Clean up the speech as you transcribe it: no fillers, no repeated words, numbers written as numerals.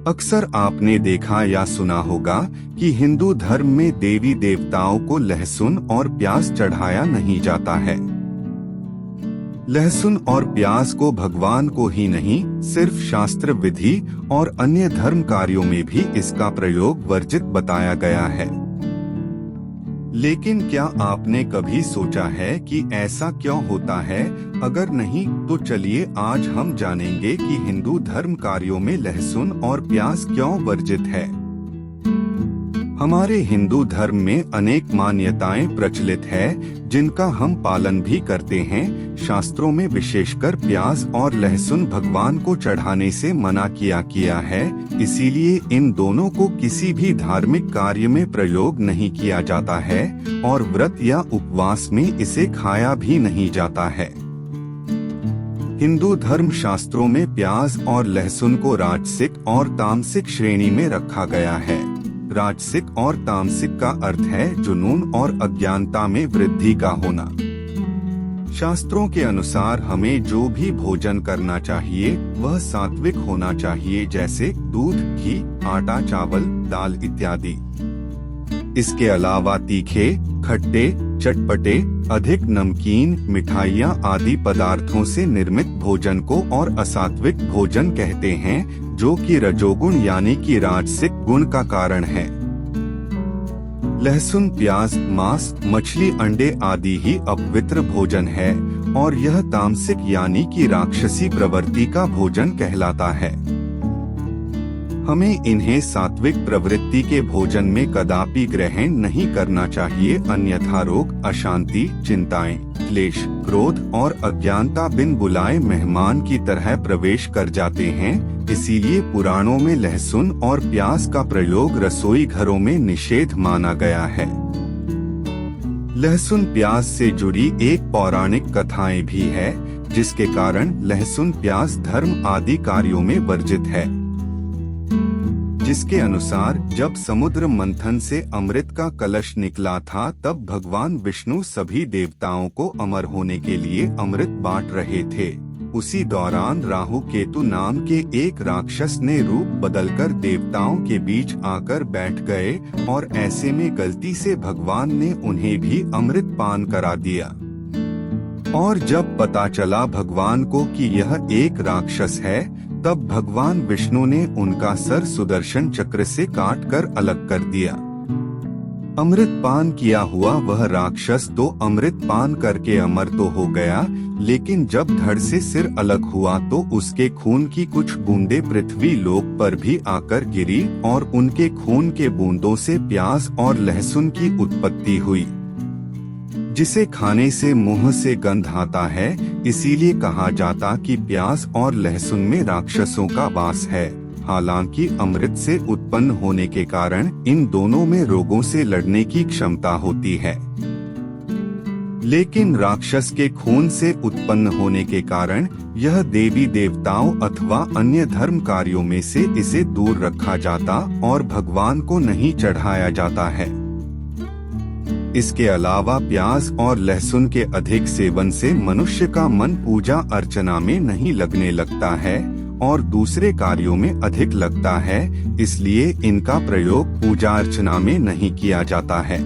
अक्सर आपने देखा या सुना होगा कि हिंदू धर्म में देवी देवताओं को लहसुन और प्याज चढ़ाया नहीं जाता है। लहसुन और प्याज को भगवान को ही नहीं, सिर्फ शास्त्र विधि और अन्य धर्म कार्यों में भी इसका प्रयोग वर्जित बताया गया है। लेकिन क्या आपने कभी सोचा है कि ऐसा क्यों होता है? अगर नहीं तो चलिए आज हम जानेंगे कि हिंदू धर्म कार्यों में लहसुन और प्याज क्यों वर्जित है। हमारे हिंदू धर्म में अनेक मान्यताएं प्रचलित है जिनका हम पालन भी करते हैं। शास्त्रों में विशेषकर प्याज और लहसुन भगवान को चढ़ाने से मना किया है, इसीलिए इन दोनों को किसी भी धार्मिक कार्य में प्रयोग नहीं किया जाता है और व्रत या उपवास में इसे खाया भी नहीं जाता है। हिंदू धर्म शास्त्रों में प्याज और लहसुन को राजसिक और तामसिक श्रेणी में रखा गया है। राजसिक और तामसिक का अर्थ है जुनून और अज्ञानता में वृद्धि का होना। शास्त्रों के अनुसार हमें जो भी भोजन करना चाहिए वह सात्विक होना चाहिए, जैसे दूध, घी, आटा, चावल, दाल इत्यादि। इसके अलावा तीखे, खट्टे, चटपटे, अधिक नमकीन, मिठाइयाँ आदि पदार्थों से निर्मित भोजन को और असात्विक भोजन कहते हैं, जो कि रजोगुण यानी कि राजसिक गुण का कारण है। लहसुन, प्याज, मांस, मछली, अंडे आदि ही अपवित्र भोजन है और यह तामसिक यानी कि राक्षसी प्रवृत्ति का भोजन कहलाता है। हमें इन्हें सात्विक प्रवृत्ति के भोजन में कदापि ग्रहण नहीं करना चाहिए, अन्यथा रोग, अशांति, चिंताएं, क्लेश, क्रोध और अज्ञानता बिन बुलाए मेहमान की तरह प्रवेश कर जाते हैं। इसीलिए पुराणों में लहसुन और प्याज का प्रयोग रसोई घरों में निषेध माना गया है। लहसुन प्याज से जुड़ी एक पौराणिक कथाएं भी है, जिसके कारण लहसुन प्याज धर्म आदि कार्यों में वर्जित है। जिसके अनुसार जब समुद्र मंथन से अमृत का कलश निकला था, तब भगवान विष्णु सभी देवताओं को अमर होने के लिए अमृत बांट रहे थे। उसी दौरान राहु केतु नाम के एक राक्षस ने रूप बदलकर देवताओं के बीच आकर बैठ गए और ऐसे में गलती से भगवान ने उन्हें भी अमृत पान करा दिया। और जब पता चला भगवान को कि यह एक राक्षस है, तब भगवान विष्णु ने उनका सर सुदर्शन चक्र से काटकर अलग कर दिया। अमृत पान किया हुआ वह राक्षस तो अमृत पान करके अमर तो हो गया, लेकिन जब धड़ से सिर अलग हुआ तो उसके खून की कुछ बूंदें पृथ्वी लोक पर भी आकर गिरी और उनके खून के बूंदों से प्याज और लहसुन की उत्पत्ति हुई, जिसे खाने से मुंह से गंध आता है। इसीलिए कहा जाता कि प्याज और लहसुन में राक्षसों का वास है। हालांकि अमृत से उत्पन्न होने के कारण इन दोनों में रोगों से लड़ने की क्षमता होती है, लेकिन राक्षस के खून से उत्पन्न होने के कारण यह देवी देवताओं अथवा अन्य धर्म कार्यों में से इसे दूर रखा जाता और भगवान को नहीं चढ़ाया जाता है। इसके अलावा प्याज और लहसुन के अधिक सेवन से मनुष्य का मन पूजा अर्चना में नहीं लगने लगता है और दूसरे कार्यों में अधिक लगता है, इसलिए इनका प्रयोग पूजा अर्चना में नहीं किया जाता है।